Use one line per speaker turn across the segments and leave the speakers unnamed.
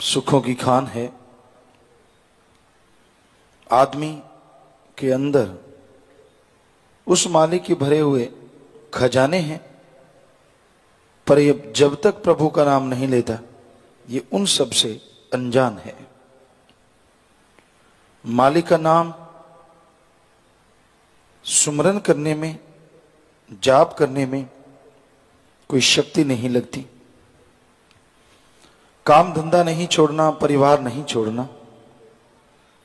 सुखों की खान है। आदमी के अंदर उस मालिक के भरे हुए खजाने हैं, पर ये जब तक प्रभु का नाम नहीं लेता ये उन सब से अनजान है। मालिक का नाम सुमरन करने में, जाप करने में कोई शक्ति नहीं लगती। काम धंधा नहीं छोड़ना, परिवार नहीं छोड़ना।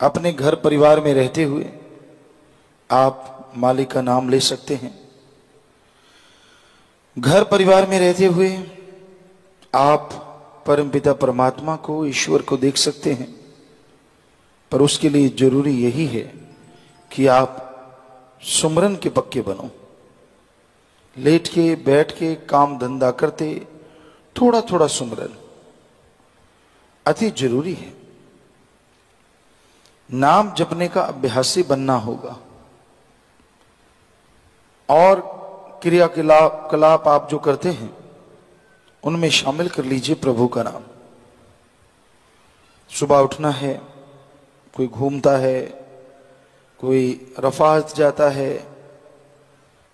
अपने घर परिवार में रहते हुए आप मालिक का नाम ले सकते हैं। घर परिवार में रहते हुए आप परमपिता परमात्मा को, ईश्वर को देख सकते हैं। पर उसके लिए जरूरी यही है कि आप सुमरन के पक्के बनो। लेट के बैठ के काम धंधा करते थोड़ा थोड़ा सुमरन अति जरूरी है। नाम जपने का अभ्यासी बनना होगा और क्रियाकलाप आप जो करते हैं उनमें शामिल कर लीजिए प्रभु का नाम। सुबह उठना है, कोई घूमता है, कोई रफात जाता है,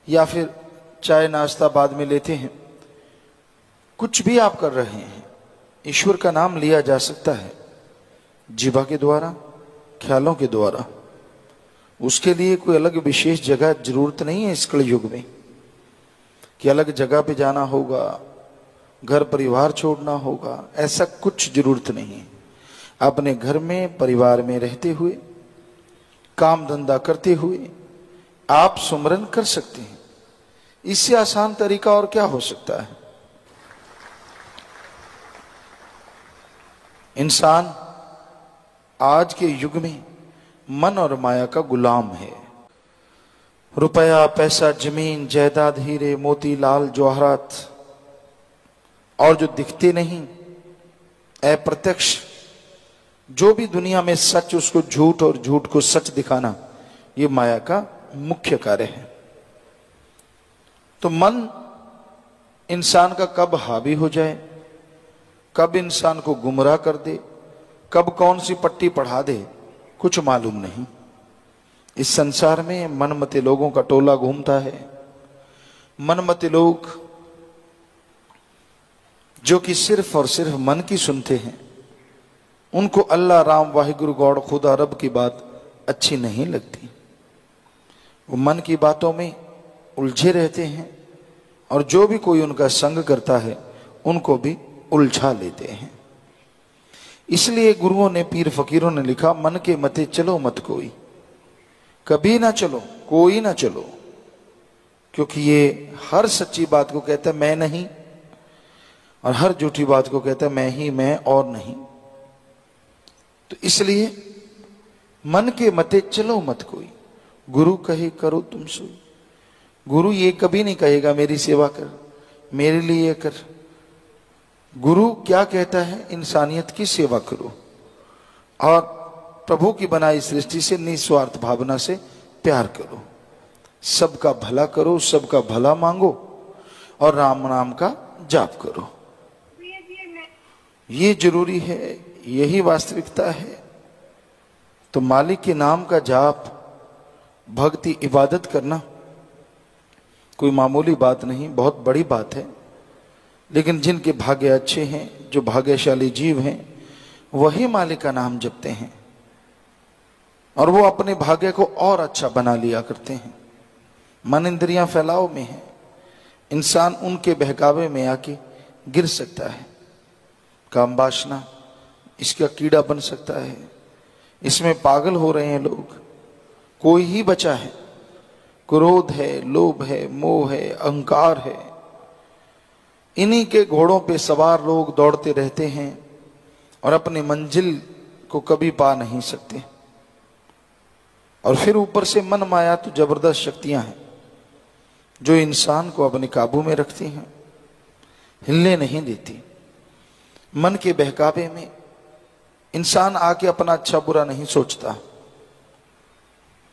या फिर चाय नाश्ता बाद में लेते हैं। कुछ भी आप कर रहे हैं, ईश्वर का नाम लिया जा सकता है जीवा के द्वारा, ख्यालों के द्वारा। उसके लिए कोई अलग विशेष जगह जरूरत नहीं है इस कलयुग में कि अलग जगह पे जाना होगा, घर परिवार छोड़ना होगा। ऐसा कुछ जरूरत नहीं है। अपने घर में परिवार में रहते हुए, काम धंधा करते हुए आप सुमरन कर सकते हैं। इससे आसान तरीका और क्या हो सकता है। इंसान आज के युग में मन और माया का गुलाम है। रुपया, पैसा, जमीन, जायदाद, हीरे, मोती, लाल, जवाहरात और जो दिखते नहीं, अप्रत्यक्ष जो भी दुनिया में सच उसको झूठ और झूठ को सच दिखाना, ये माया का मुख्य कार्य है। तो मन इंसान का कब हावी हो जाए, कब इंसान को गुमराह कर दे, कब कौन सी पट्टी पढ़ा दे, कुछ मालूम नहीं। इस संसार में मनमते लोगों का टोला घूमता है। मनमते लोग जो कि सिर्फ और सिर्फ मन की सुनते हैं, उनको अल्लाह, राम, वाहिगुरु, गॉड, खुदा, रब की बात अच्छी नहीं लगती। वो मन की बातों में उलझे रहते हैं और जो भी कोई उनका संग करता है उनको भी उलझा लेते हैं। इसलिए गुरुओं ने, पीर फकीरों ने लिखा, मन के मते चलो मत कोई, कभी ना चलो, कोई ना चलो। क्योंकि ये हर सच्ची बात को कहता है मैं नहीं, और हर झूठी बात को कहता है मैं ही मैं और नहीं। तो इसलिए मन के मते चलो मत कोई, गुरु कहे करो तुम सोई। गुरु ये कभी नहीं कहेगा मेरी सेवा कर, मेरे लिए कर। गुरु क्या कहता है, इंसानियत की सेवा करो और प्रभु की बनाई सृष्टि से निस्वार्थ भावना से प्यार करो, सबका भला करो, सबका भला मांगो और राम नाम का जाप करो। ये जरूरी है, यही वास्तविकता है। तो मालिक के नाम का जाप, भक्ति, इबादत करना कोई मामूली बात नहीं, बहुत बड़ी बात है। लेकिन जिनके भाग्य अच्छे हैं, जो भाग्यशाली जीव हैं, वही मालिक का नाम जपते हैं और वो अपने भाग्य को और अच्छा बना लिया करते हैं। मन इंद्रियां फैलाव में है, इंसान उनके बहकावे में आके गिर सकता है। काम वासना इसका कीड़ा बन सकता है, इसमें पागल हो रहे हैं लोग। कोई ही बचा है, क्रोध है, लोभ है, मोह है, अहंकार है। इन्हीं के घोड़ों पे सवार लोग दौड़ते रहते हैं और अपनी मंजिल को कभी पा नहीं सकते। और फिर ऊपर से मन माया तो जबरदस्त शक्तियां हैं जो इंसान को अपने काबू में रखती हैं, हिलने नहीं देती। मन के बहकावे में इंसान आके अपना अच्छा बुरा नहीं सोचता,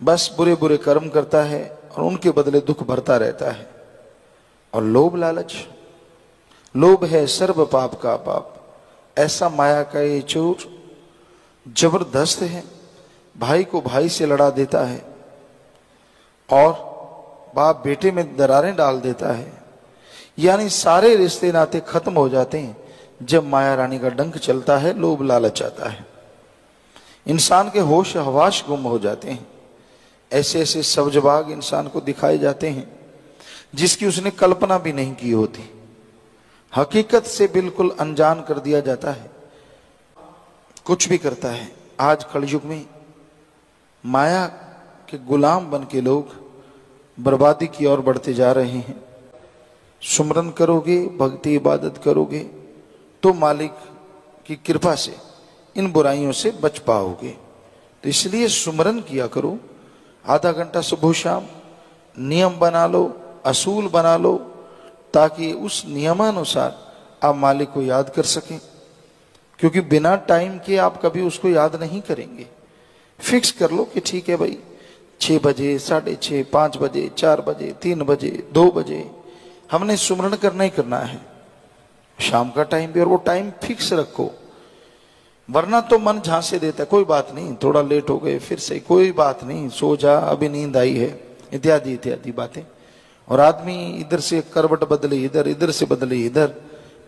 बस बुरे बुरे कर्म करता है और उनके बदले दुख भरता रहता है। और लोभ लालच, लोभ है सर्व पाप का पाप, ऐसा माया का ये चोर जबरदस्त है, भाई को भाई से लड़ा देता है और बाप बेटे में दरारें डाल देता है। यानी सारे रिश्ते नाते खत्म हो जाते हैं जब माया रानी का डंक चलता है, लोभ लालच आता है, इंसान के होश हवाश गुम हो जाते हैं। ऐसे ऐसे सब्जबाग इंसान को दिखाए जाते हैं जिसकी उसने कल्पना भी नहीं की होती, हकीकत से बिल्कुल अनजान कर दिया जाता है, कुछ भी करता है। आज कलयुग में माया के गुलाम बन के लोग बर्बादी की ओर बढ़ते जा रहे हैं। सुमरन करोगे, भक्ति इबादत करोगे तो मालिक की कृपा से इन बुराइयों से बच पाओगे। तो इसलिए सुमरन किया करो, आधा घंटा सुबह शाम नियम बना लो, असूल बना लो, ताकि उस नियमानुसार आप मालिक को याद कर सकें। क्योंकि बिना टाइम के आप कभी उसको याद नहीं करेंगे। फिक्स कर लो कि ठीक है भाई 6 बजे, 6:30, 5 बजे, 4 बजे, 3 बजे, 2 बजे हमने सुमरन करना ही करना है, शाम का टाइम भी, और वो टाइम फिक्स रखो। वरना तो मन झांसे देता है, कोई बात नहीं, थोड़ा लेट हो गए फिर से, कोई बात नहीं, सो जा, अभी नींद आई है, इत्यादि इत्यादि बातें। और आदमी इधर से करवट बदले इधर, इधर से बदले इधर,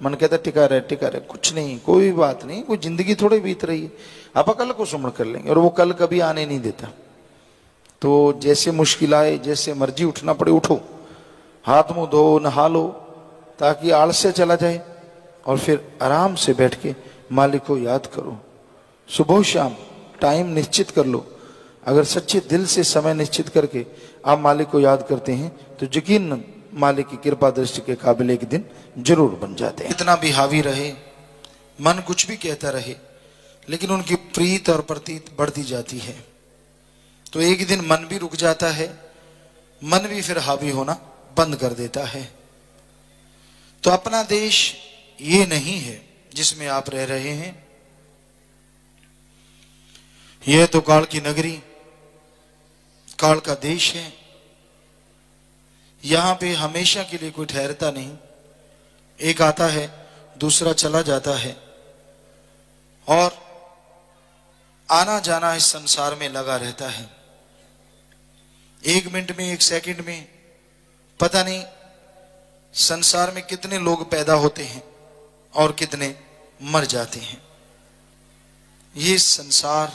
मन कहता टिका रहे, कुछ नहीं, कोई बात नहीं, कोई जिंदगी थोड़ी बीत रही है, आप कल को सुमरन कर लेंगे। और वो कल कभी आने नहीं देता। तो जैसे मुश्किल आए, जैसे मर्जी उठना पड़े उठो, हाथ मुंह धो, नहा लो, ताकि आलस्य चला जाए, और फिर आराम से बैठ के मालिक को याद करो। सुबह शाम टाइम निश्चित कर लो। अगर सच्चे दिल से समय निश्चित करके आप मालिक को याद करते हैं तो यकीन मालिक की कृपा दृष्टि के काबिल एक दिन जरूर बन जाते हैं। इतना भी हावी रहे, मन कुछ भी कहता रहे, लेकिन उनकी प्रीत और प्रतीत बढ़ती जाती है, तो एक दिन मन भी रुक जाता है, मन भी फिर हावी होना बंद कर देता है। तो अपना देश ये नहीं है जिसमें आप रह रहे हैं, यह तो काल की नगरी, काल का देश है। यहां पे हमेशा के लिए कोई ठहरता नहीं, एक आता है दूसरा चला जाता है, और आना जाना इस संसार में लगा रहता है। 1 मिनट में, 1 सेकंड में पता नहीं संसार में कितने लोग पैदा होते हैं और कितने मर जाते हैं। ये संसार,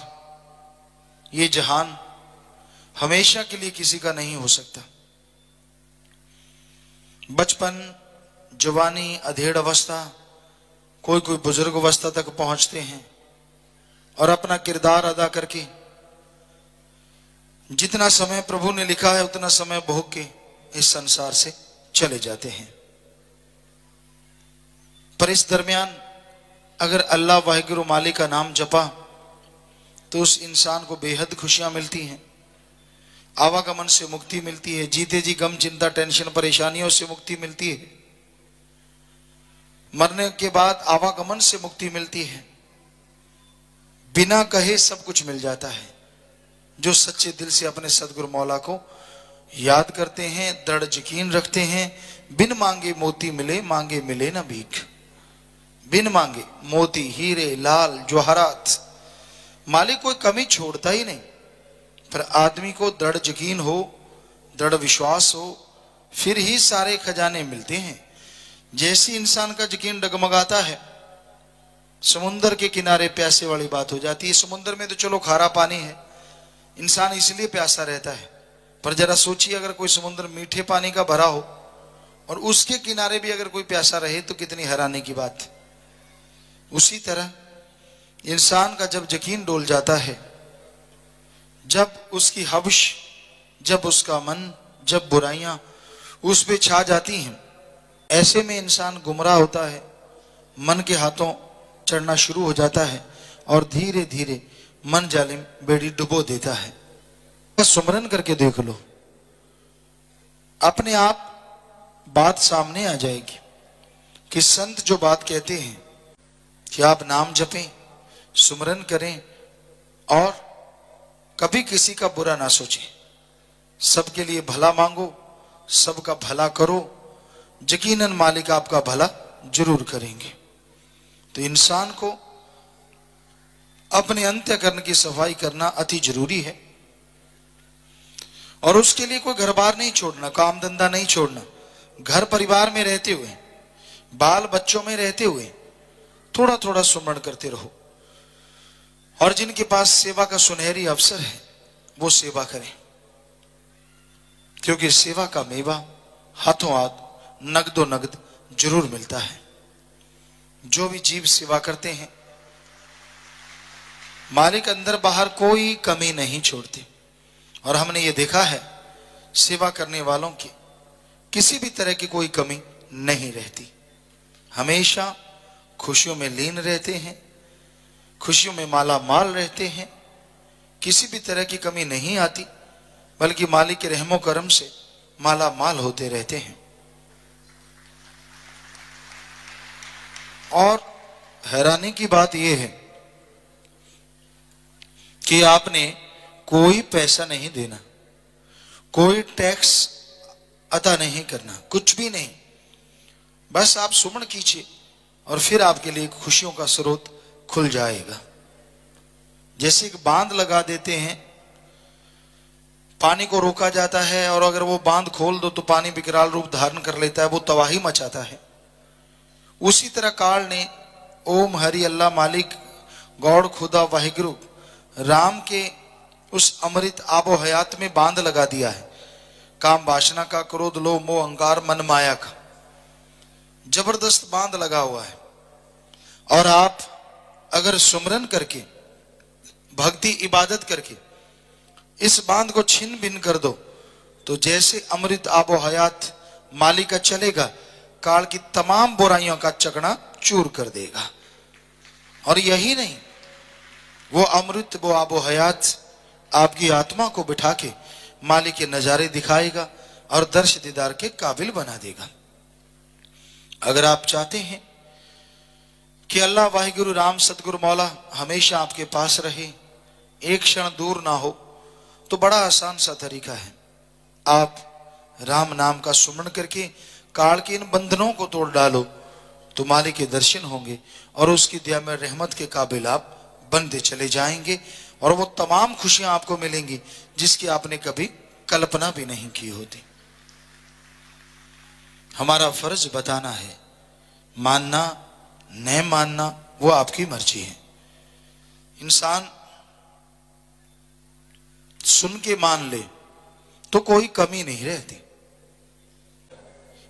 ये जहान हमेशा के लिए किसी का नहीं हो सकता। बचपन, जवानी, अधेड़ अवस्था, कोई कोई बुजुर्ग अवस्था तक पहुंचते हैं और अपना किरदार अदा करके जितना समय प्रभु ने लिखा है उतना समय भोग के इस संसार से चले जाते हैं। पर इस दरमियान अगर अल्लाह वाहिगुरु मालिक का नाम जपा तो उस इंसान को बेहद खुशियां मिलती हैं, आवागमन से मुक्ति मिलती है, जीते जी गम, चिंता, टेंशन, परेशानियों से मुक्ति मिलती है, मरने के बाद आवागमन से मुक्ति मिलती है, बिना कहे सब कुछ मिल जाता है। जो सच्चे दिल से अपने सदगुरु मौला को याद करते हैं, दृढ़ यकीन रखते हैं, बिन मांगे मोती मिले, मांगे मिले ना भीख। बिन मांगे मोती, हीरे, लाल, जवाहरात, मालिक कोई कमी छोड़ता ही नहीं। पर आदमी को दृढ़ यकीन हो, दृढ़ विश्वास हो, फिर ही सारे खजाने मिलते हैं। जैसे इंसान का यकीन डगमगाता है, समुद्र के किनारे प्यासे वाली बात हो जाती है। समुद्र में तो चलो खारा पानी है, इंसान इसलिए प्यासा रहता है, पर जरा सोचिए अगर कोई समुद्र मीठे पानी का भरा हो और उसके किनारे भी अगर कोई प्यासा रहे तो कितनी हैरानी की बात है। उसी तरह इंसान का जब यकीन डोल जाता है, जब उसकी हवश, जब उसका मन, जब बुराइयां उस पे छा जाती हैं, ऐसे में इंसान गुमराह होता है, मन के हाथों चढ़ना शुरू हो जाता है और धीरे धीरे मन जालिम बेड़ी डुबो देता है। बस सुमरन करके देख लो, अपने आप बात सामने आ जाएगी कि संत जो बात कहते हैं कि आप नाम जपें, सुमरन करें और कभी किसी का बुरा ना सोचें, सबके लिए भला मांगो, सबका भला करो, यकीनन मालिक आपका भला जरूर करेंगे। तो इंसान को अपने अंतःकरण की सफाई करना अति जरूरी है। और उसके लिए कोई घर बार नहीं छोड़ना, काम धंधा नहीं छोड़ना। घर परिवार में रहते हुए, बाल बच्चों में रहते हुए थोड़ा थोड़ा सुमरण करते रहो। और जिनके पास सेवा का सुनहरी अवसर है वो सेवा करें, क्योंकि सेवा का मेवा हाथों हाथ नगदो नगद जरूर मिलता है। जो भी जीव सेवा करते हैं मालिक अंदर बाहर कोई कमी नहीं छोड़ते। और हमने ये देखा है सेवा करने वालों की किसी भी तरह की कोई कमी नहीं रहती, हमेशा खुशियों में लीन रहते हैं, खुशियों में माला माल रहते हैं, किसी भी तरह की कमी नहीं आती, बल्कि मालिक के रहमो करम से माला माल होते रहते हैं। और हैरानी की बात यह है कि आपने कोई पैसा नहीं देना, कोई टैक्स अदा नहीं करना, कुछ भी नहीं। बस आप सुमन कीजिए और फिर आपके लिए खुशियों का स्रोत खुल जाएगा। जैसे एक बांध लगा देते हैं, पानी को रोका जाता है, और अगर वो बांध खोल दो तो पानी विकराल रूप धारण कर लेता है, वो तबाही मचाता है। उसी तरह काल ने ओम हरि अल्लाह मालिक गौड़ खुदा वाहिगुरु राम के उस अमृत आबो हयात में बांध लगा दिया है। काम वासना का, क्रोध लोभ मोह अहंकार मन माया का जबरदस्त बांध लगा हुआ है। और आप अगर सुमरन करके, भक्ति इबादत करके इस बांध को छिन भिन कर दो तो जैसे अमृत आबो हयात मालिक का चलेगा, काल की तमाम बुराइयों का चकना चूर कर देगा। और यही नहीं, वो अमृत, वो आबो हयात आपकी आत्मा को बिठा के मालिक के नजारे दिखाएगा और दर्श दीदार के काबिल बना देगा। अगर आप चाहते हैं कि अल्लाह वाहिगुरु राम सतगुरु मौला हमेशा आपके पास रहे, एक क्षण दूर ना हो, तो बड़ा आसान सा तरीका है। आप राम नाम का सुमरण करके काल के इन बंधनों को तोड़ डालो तो मालिक के दर्शन होंगे और उसकी दया में रहमत के काबिल आप बनते चले जाएंगे। और वो तमाम खुशियां आपको मिलेंगी जिसकी आपने कभी कल्पना भी नहीं की होती। हमारा फर्ज बताना है, मानना न मानना वो आपकी मर्जी है। इंसान सुन के मान ले तो कोई कमी नहीं रहती।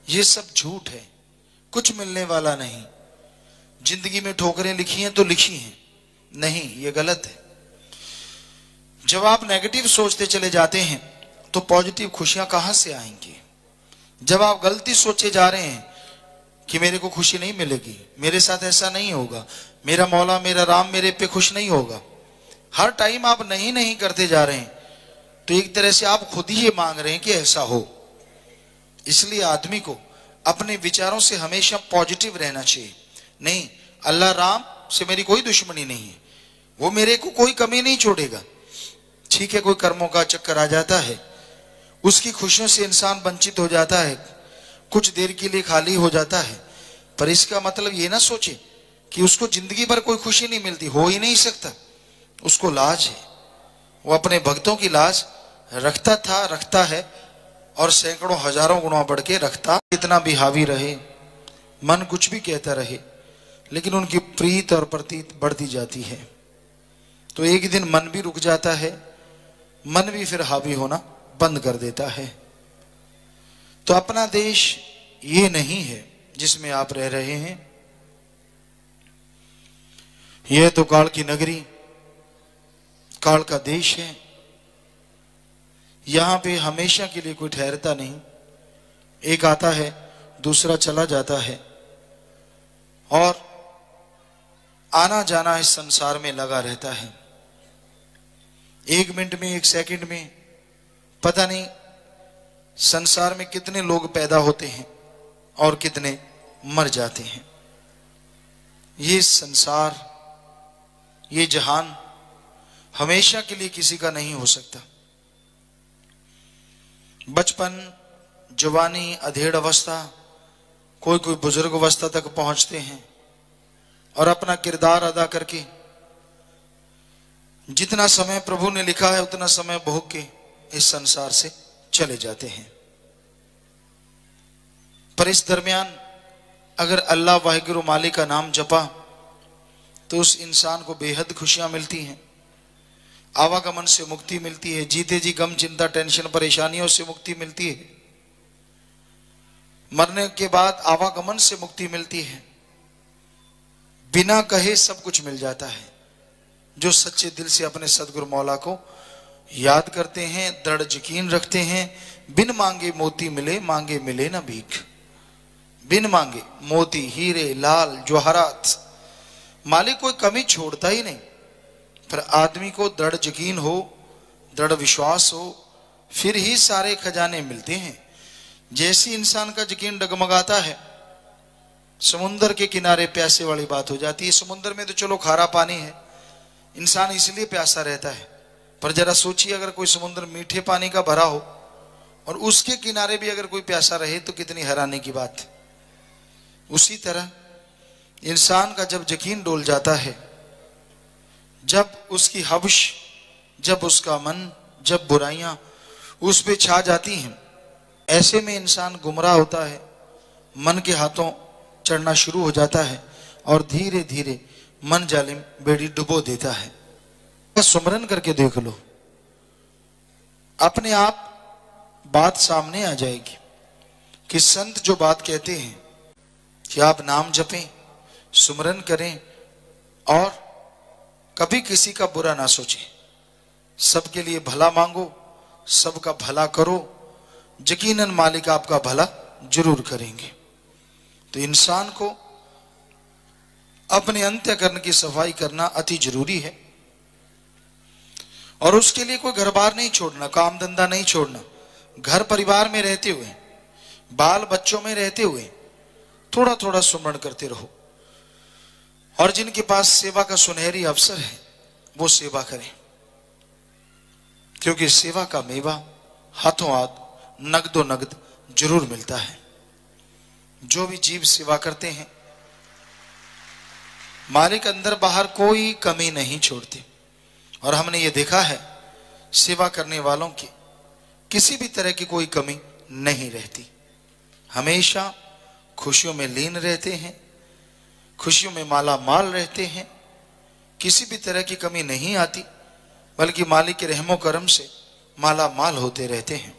ये सब झूठ है, कुछ मिलने वाला नहीं। जिंदगी में ठोकरें लिखी हैं तो लिखी हैं, नहीं, ये गलत है। जब आप नेगेटिव सोचते चले जाते हैं तो पॉजिटिव खुशियां कहां से आएंगी? जब आप गलती सोचे जा रहे हैं कि मेरे को खुशी नहीं मिलेगी, मेरे साथ ऐसा नहीं होगा, मेरा मौला मेरा राम मेरे पे खुश नहीं होगा, हर टाइम आप नहीं नहीं करते जा रहे हैं, तो एक तरह से आप खुद ही ये मांग रहे हैं कि ऐसा हो। इसलिए आदमी को अपने विचारों से हमेशा पॉजिटिव रहना चाहिए। नहीं, अल्लाह राम से मेरी कोई दुश्मनी नहीं है, वो मेरे को कोई कमी नहीं छोड़ेगा। ठीक है, कोई कर्मों का चक्कर आ जाता है, उसकी खुशियों से इंसान वंचित हो जाता है, कुछ देर के लिए खाली हो जाता है, पर इसका मतलब ये ना सोचे कि उसको जिंदगी भर कोई खुशी नहीं मिलती, हो ही नहीं सकता। उसको लाज है, वो अपने भक्तों की लाज रखता था, रखता है, और सैकड़ों हजारों गुणों बढ़ के रखता। कितना भी हावी रहे, मन कुछ भी कहता रहे, लेकिन उनकी प्रीत और प्रतीत बढ़ती जाती है। तो एक दिन मन भी रुक जाता है, मन भी फिर हावी होना बंद कर देता है। तो अपना देश ये नहीं है जिसमें आप रह रहे हैं, यह तो काल की नगरी, काल का देश है। यहां पे हमेशा के लिए कोई ठहरता नहीं, एक आता है दूसरा चला जाता है, और आना जाना इस संसार में लगा रहता है। एक मिनट में, एक सेकंड में पता नहीं संसार में कितने लोग पैदा होते हैं और कितने मर जाते हैं। ये संसार, ये जहान हमेशा के लिए किसी का नहीं हो सकता। बचपन, जवानी, अधेड़ अवस्था, कोई कोई बुजुर्ग अवस्था तक पहुंचते हैं, और अपना किरदार अदा करके जितना समय प्रभु ने लिखा है उतना समय भोग के इस संसार से चले जाते हैं। पर इस दरमियान अगर अल्लाह वाहिगुरु मालिक का नाम जपा तो उस इंसान को बेहद खुशियां मिलती हैं, आवागमन से मुक्ति मिलती है, जीते जी गम चिंता टेंशन परेशानियों से मुक्ति मिलती है, मरने के बाद आवागमन से मुक्ति मिलती है, बिना कहे सब कुछ मिल जाता है। जो सच्चे दिल से अपने सदगुरु मौला को याद करते हैं, दृढ़ यकीन रखते हैं, बिन मांगे मोती मिले, मांगे मिले ना भीख। बिन मांगे मोती, हीरे, लाल, जवाहरात, मालिक कोई कमी छोड़ता ही नहीं। पर आदमी को दृढ़ यकीन हो, दृढ़ विश्वास हो, फिर ही सारे खजाने मिलते हैं। जैसी इंसान का यकीन डगमगाता है, समुद्र के किनारे प्यासे वाली बात हो जाती है। समुद्र में तो चलो खारा पानी है, इंसान इसलिए प्यासा रहता है, पर जरा सोचिए अगर कोई समुद्र मीठे पानी का भरा हो और उसके किनारे भी अगर कोई प्यासा रहे तो कितनी हैरानी की बात है। उसी तरह इंसान का जब यकीन डोल जाता है, जब उसकी हवश, जब उसका मन, जब बुराइयां उस पे छा जाती हैं, ऐसे में इंसान गुमराह होता है, मन के हाथों चढ़ना शुरू हो जाता है और धीरे धीरे मन जालिम बेड़ी डुबो देता है। बस सुमरन करके देख लो, अपने आप बात सामने आ जाएगी कि संत जो बात कहते हैं कि आप नाम जपें, सुमरन करें और कभी किसी का बुरा ना सोचें, सबके लिए भला मांगो, सबका भला करो, यकीनन मालिक आपका भला जरूर करेंगे। तो इंसान को अपने अंतःकरण की सफाई करना अति जरूरी है और उसके लिए कोई घर बार नहीं छोड़ना, काम धंधा नहीं छोड़ना। घर परिवार में रहते हुए, बाल बच्चों में रहते हुए थोड़ा थोड़ा सुमरण करते रहो और जिनके पास सेवा का सुनहरी अवसर है वो सेवा करें, क्योंकि सेवा का मेवा हाथों हाथ नगदो नगद जरूर मिलता है। जो भी जीव सेवा करते हैं मालिक अंदर बाहर कोई कमी नहीं छोड़ते और हमने ये देखा है सेवा करने वालों की किसी भी तरह की कोई कमी नहीं रहती, हमेशा खुशियों में लीन रहते हैं, खुशियों में माला माल रहते हैं, किसी भी तरह की कमी नहीं आती, बल्कि मालिक के रहमो करम से माला माल होते रहते हैं।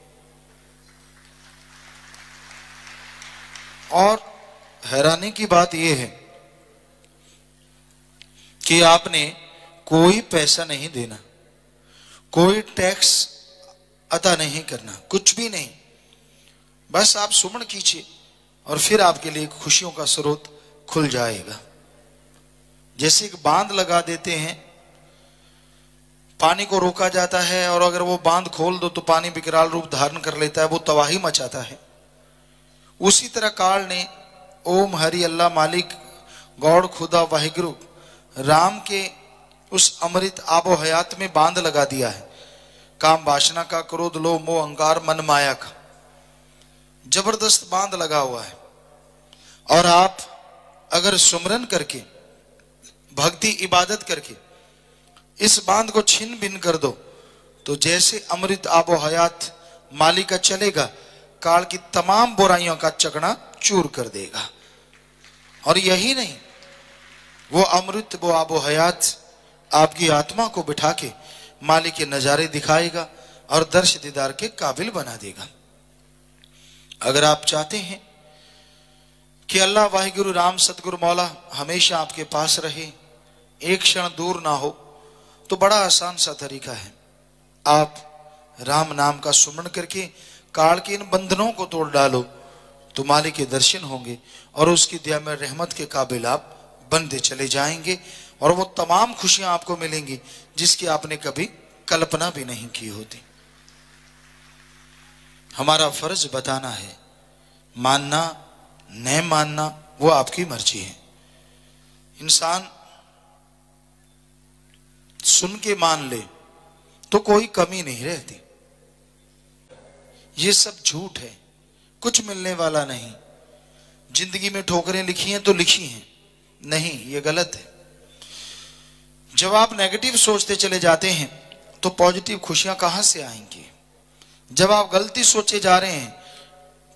और हैरानी की बात यह है कि आपने कोई पैसा नहीं देना, कोई टैक्स अदा नहीं करना, कुछ भी नहीं, बस आप सुमन कीजिए और फिर आपके लिए खुशियों का स्रोत खुल जाएगा। जैसे एक बांध लगा देते हैं, पानी को रोका जाता है और अगर वो बांध खोल दो तो पानी विकराल रूप धारण कर लेता है, वो तबाही मचाता है। उसी तरह काल ने ओम हरि अल्लाह मालिक गौड़ खुदा वाहिगुरु राम के उस अमृत आबो हयात में बांध लगा दिया है। काम वासना का, क्रोध लोभ मोह अहंकार मन माया का जबरदस्त बांध लगा हुआ है। और आप अगर सुमरन करके, भक्ति इबादत करके इस बांध को छिन्न भिन्न कर दो तो जैसे अमृत आबो हयात मालिक का चलेगा, काल की तमाम बुराइयों का चकना चूर कर देगा। और यही नहीं, वो अमृत, वो आबो हयात आपकी आत्मा को बिठा के मालिक के नजारे दिखाएगा और दर्श दीदार के काबिल बना देगा। अगर आप चाहते हैं कि अल्लाह वाहिगुरु राम सतगुरु मौला हमेशा आपके पास रहे, एक क्षण दूर ना हो, तो बड़ा आसान सा तरीका है। आप राम नाम का सुमरण करके काल के इन बंधनों को तोड़ डालो तो मालिक के दर्शन होंगे और उसकी दया में रहमत के काबिल आप बनते चले जाएंगे और वो तमाम खुशियां आपको मिलेंगी जिसकी आपने कभी कल्पना भी नहीं की होती। हमारा फर्ज बताना है, मानना न मानना वो आपकी मर्जी है। इंसान सुन के मान ले तो कोई कमी नहीं रहती। ये सब झूठ है, कुछ मिलने वाला नहीं। जिंदगी में ठोकरें लिखी हैं तो लिखी हैं, नहीं, ये गलत है। जब आप नेगेटिव सोचते चले जाते हैं तो पॉजिटिव खुशियां कहां से आएंगी? जब आप गलती सोचे जा रहे हैं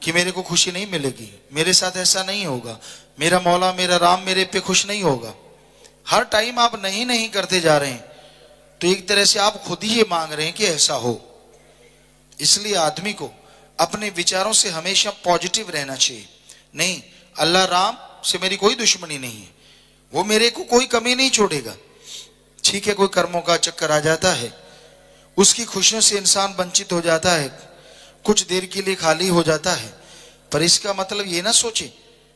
कि मेरे को खुशी नहीं मिलेगी, मेरे साथ ऐसा नहीं होगा, मेरा मौला मेरा राम मेरे पे खुश नहीं होगा, हर टाइम आप नहीं नहीं करते जा रहे हैं, तो एक तरह से आप खुद ही ये मांग रहे हैं कि ऐसा हो। इसलिए आदमी को अपने विचारों से हमेशा पॉजिटिव रहना चाहिए। नहीं, अल्लाह राम से मेरी कोई दुश्मनी नहीं है, वो मेरे को कोई कमी नहीं छोड़ेगा। ठीक है, कोई कर्मों का चक्कर आ जाता है, उसकी खुशियों से इंसान वंचित हो जाता है, कुछ देर के लिए खाली हो जाता है, पर इसका मतलब ये ना सोचे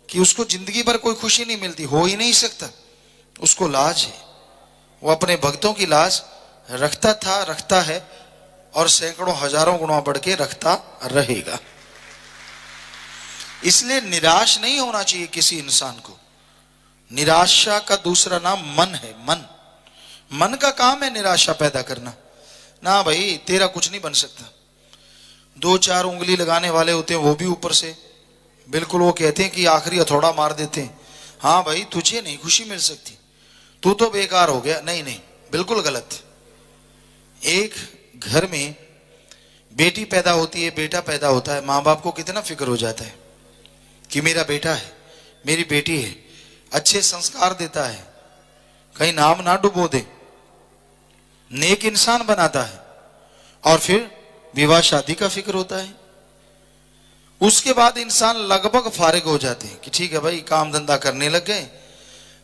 कि उसको जिंदगी भर कोई खुशी नहीं मिलती, हो ही नहीं सकता। उसको लाज है, वो अपने भक्तों की लाज रखता था, रखता है, और सैकड़ों हजारों गुना बढ़ के रखता रहेगा। इसलिए निराश नहीं होना चाहिए किसी इंसान को। निराशा का दूसरा नाम मन है। मन का काम है निराशा पैदा करना। ना भाई, तेरा कुछ नहीं बन सकता। दो चार उंगली लगाने वाले होते हैं, वो भी ऊपर से बिल्कुल वो कहते हैं कि आखिरी हथौड़ा मार देते हैं, हाँ भाई तुझे नहीं खुशी मिल सकती, तू तो बेकार हो गया। नहीं नहीं, बिल्कुल गलत। एक घर में बेटी पैदा होती है, बेटा पैदा होता है, माँ बाप को कितना फिक्र हो जाता है कि मेरा बेटा है, मेरी बेटी है, अच्छे संस्कार देता है, कहीं नाम ना डुबो दे, नेक इंसान बनाता है। और फिर विवाह शादी का फिक्र होता है। उसके बाद इंसान लगभग फारिग हो जाते हैं कि ठीक है भाई, काम धंधा करने लग गए,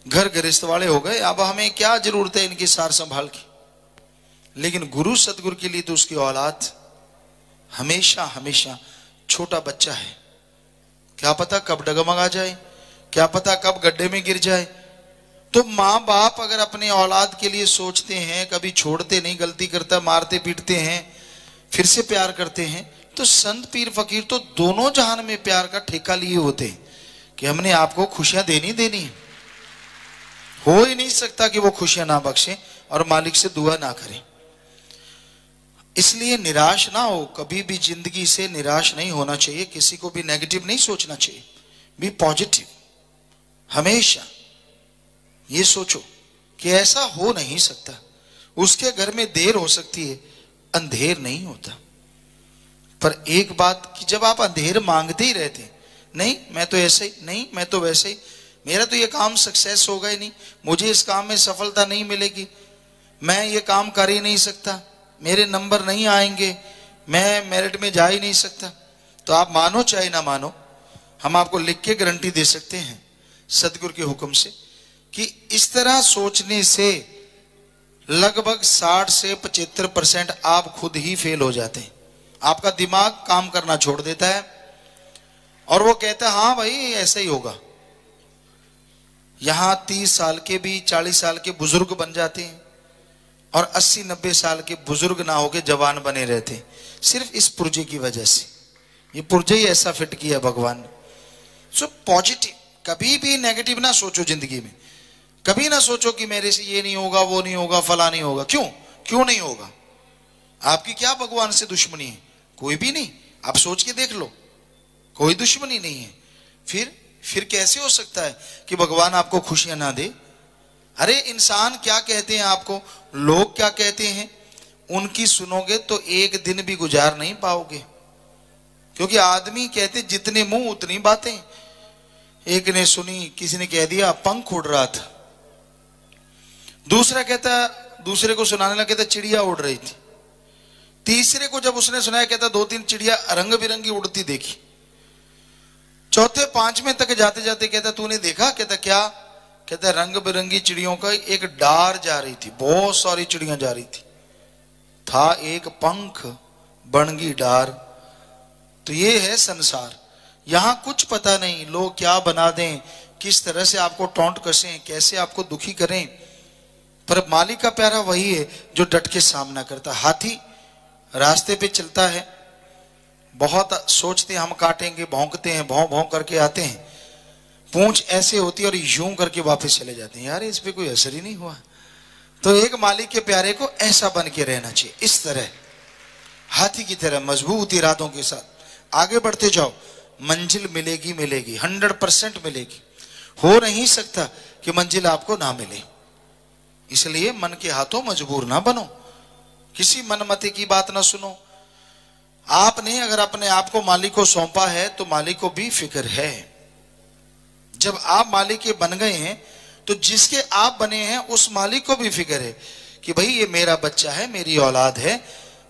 घर गृहस्थ वाले हो गए, अब हमें क्या जरूरत है इनकी सार संभाल की। लेकिन गुरु सतगुरु के लिए तो उसकी औलाद हमेशा हमेशा छोटा बच्चा है। क्या पता कब डगमगा जाए, क्या पता कब गड्ढे में गिर जाए। तो माँ बाप अगर अपने औलाद के लिए सोचते हैं, कभी छोड़ते नहीं, गलती करता मारते पीटते हैं, फिर से प्यार करते हैं, तो संत पीर फकीर तो दोनों जहान में प्यार का ठेका लिए होते हैं कि हमने आपको खुशियां देनी देनी है। हो ही नहीं सकता कि वो खुशियां ना बख्शें और मालिक से दुआ ना करें। इसलिए निराश ना हो, कभी भी जिंदगी से निराश नहीं होना चाहिए, किसी को भी नेगेटिव नहीं सोचना चाहिए, बी पॉजिटिव। हमेशा ये सोचो कि ऐसा हो नहीं सकता, उसके घर में देर हो सकती है, अंधेर नहीं होता। पर एक बात कि जब आप अंधेर मांगते ही रहते, नहीं मैं तो ऐसे ही, नहीं मैं तो वैसे ही, मेरा तो ये काम सक्सेस होगा ही नहीं, मुझे इस काम में सफलता नहीं मिलेगी, मैं ये काम कर ही नहीं सकता, मेरे नंबर नहीं आएंगे, मैं मेरिट में जा ही नहीं सकता, तो आप मानो चाहे ना मानो, हम आपको लिख के गारंटी दे सकते हैं सदगुरु के हुक्म से कि इस तरह सोचने से लगभग 60 से 75% आप खुद ही फेल हो जाते हैं। आपका दिमाग काम करना छोड़ देता है और वो कहता है हाँ भाई ऐसा ही होगा। यहां 30 साल के भी 40 साल के बुजुर्ग बन जाते हैं और 80-90 साल के बुजुर्ग ना होके जवान बने रहते हैं, सिर्फ इस पुर्जे की वजह से। ये पुर्जे ही ऐसा फिट किया भगवान ने। सो पॉजिटिव, कभी भी नेगेटिव ना सोचो जिंदगी में। कभी ना सोचो कि मेरे से ये नहीं होगा, वो नहीं होगा, फला नहीं होगा। क्यों नहीं होगा? आपकी क्या भगवान से दुश्मनी है? कोई भी नहीं। आप सोच के देख लो, कोई दुश्मनी नहीं है। फिर कैसे हो सकता है कि भगवान आपको खुशियां ना दे? अरे इंसान क्या कहते हैं आपको, लोग क्या कहते हैं, उनकी सुनोगे तो एक दिन भी गुजार नहीं पाओगे। क्योंकि आदमी कहते जितने मुंह उतनी बातें। एक ने सुनी, किसी ने कह दिया पंख उड़ रहा था, दूसरा कहता, दूसरे को सुनाने लगा कहता चिड़िया उड़ रही थी, तीसरे को जब उसने सुनाया कहता 2-3 चिड़िया रंग बिरंगी उड़ती देखी, चौथे 5वें तक जाते जाते कहता तूने देखा? कहता क्या? कहता रंग बिरंगी चिड़ियों का एक डार जा रही थी, बहुत सारी चिड़ियां जा रही थी, था एक पंख बनगी डार। तो ये है संसार। यहां कुछ पता नहीं लोग क्या बना दें, किस तरह से आपको टॉन्ट कसें, कैसे आपको दुखी करें, पर मालिक का प्यारा वही है जो डट के सामना करता। हाथी रास्ते पे चलता है, बहुत सोचते हैं हम काटेंगे, भौंकते हैं, भौं भौं करके आते हैं, पूंछ ऐसे होती है और यूं करके वापस चले जाते हैं, यार इस पे कोई असर ही नहीं हुआ। तो एक मालिक के प्यारे को ऐसा बन के रहना चाहिए, इस तरह हाथी की तरह मजबूत इरादों के साथ आगे बढ़ते जाओ, मंजिल मिलेगी मिलेगी, 100% मिलेगी। हो नहीं सकता कि मंजिल आपको ना मिले। इसलिए मन के हाथों मजबूर ना बनो, किसी मनमते की बात ना सुनो। आपने अगर अपने आप को मालिक को सौंपा है तो मालिक को भी फिक्र है। जब आप मालिक के बन गए हैं तो जिसके आप बने हैं उस मालिक को भी फिक्र है कि भाई ये मेरा बच्चा है, मेरी औलाद है,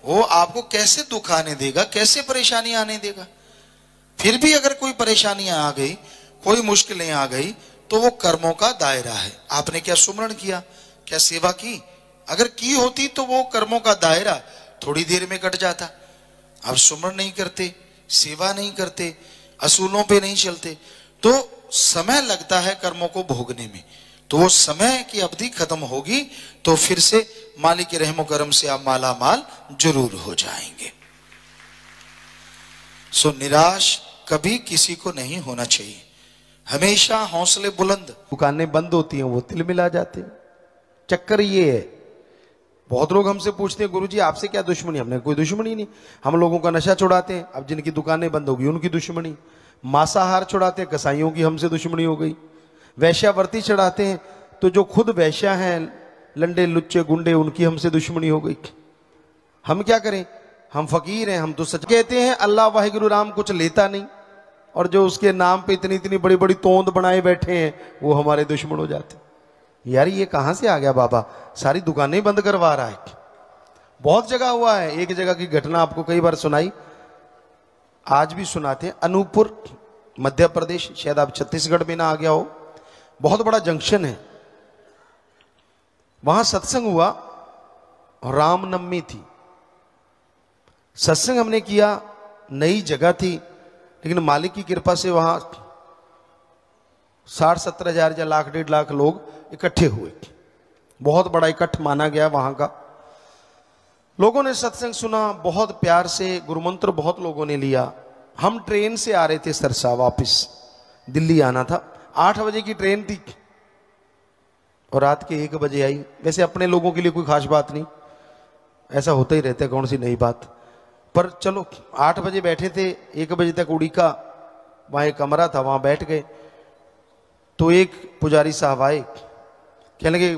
वो आपको कैसे दुख आने देगा, कैसे परेशानी आने देगा। फिर भी अगर कोई परेशानियां आ गई, कोई मुश्किलें आ गई, तो वो कर्मों का दायरा है। आपने क्या सुमरण किया, क्या सेवा की? अगर की होती तो वो कर्मों का दायरा थोड़ी देर में कट जाता। अब सुमरण नहीं करते, सेवा नहीं करते, असूलों पे नहीं चलते, तो समय लगता है कर्मों को भोगने में। तो वो समय की अवधि खत्म होगी तो फिर से मालिक के रहमो करम से आप माला माल जरूर हो जाएंगे। सो निराश कभी किसी को नहीं होना चाहिए, हमेशा हौसले बुलंद।
दुकानें बंद होती हैं, वो तिल मिला जाते हैं। चक्कर ये है, बहुत लोग हमसे पूछते हैं गुरुजी आपसे क्या दुश्मनी? हमने कोई दुश्मनी नहीं, हम लोगों का नशा छुड़ाते हैं। अब जिनकी दुकानें बंद होगी उनकी दुश्मनी। मांसाहार छुड़ाते हैं, कसाईयों की हमसे दुश्मनी हो गई। वैश्यावर्ती चढ़ाते हैं तो जो खुद वैश्या हैं, लंडे लुच्चे गुंडे, उनकी हमसे दुश्मनी हो गई। हम क्या करें? हम फकीर हैं, हम तो सच कहते हैं अल्लाह वाहिगुरु राम कुछ लेता नहीं, और जो उसके नाम पे इतनी इतनी बड़ी बड़ी तोंद बनाए बैठे हैं वो हमारे दुश्मन हो जाते। यार ये कहां से आ गया बाबा, सारी दुकानें बंद करवा रहा है। बहुत जगह हुआ है। एक जगह की घटना आपको कई बार सुनाई, आज भी सुनाते हैं। अनूपपुर मध्य प्रदेश, शायद आप छत्तीसगढ़ में ना आ गया हो, बहुत बड़ा जंक्शन है। वहां सत्संग हुआ, रामनवमी थी। सत्संग हमने किया, नई जगह थी, लेकिन मालिक की कृपा से वहां 60-70 हजार या लाख 1.5 लाख लोग इकट्ठे हुए। बहुत बड़ा इकट्ठ माना गया वहां का। लोगों ने सत्संग सुना, बहुत प्यार से गुरुमंत्र बहुत लोगों ने लिया। हम ट्रेन से आ रहे थे सरसा, वापस दिल्ली आना था। 8 बजे की ट्रेन थी और रात के 1 बजे आई। वैसे अपने लोगों के लिए कोई खास बात नहीं, ऐसा होता ही रहता है, कौन सी नई बात। पर चलो 8 बजे बैठे थे, 1 बजे तक उड़ी का वहां एक कमरा था, वहां बैठ गए। तो एक पुजारी साहब आए, कहने लगे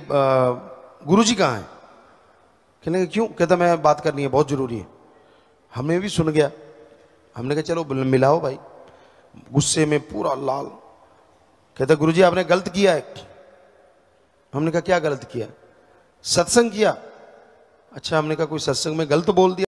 गुरुजी कहाँ हैं? कहने लगे क्यों? कहता मैं बात करनी है, बहुत जरूरी है। हमें भी सुन गया, हमने कहा चलो मिलाओ भाई। गुस्से में पूरा लाल, कहता गुरुजी आपने गलत किया है। हमने कहा क्या गलत किया? सत्संग किया। अच्छा, हमने कहा कोई सत्संग में गलत बोल दिया?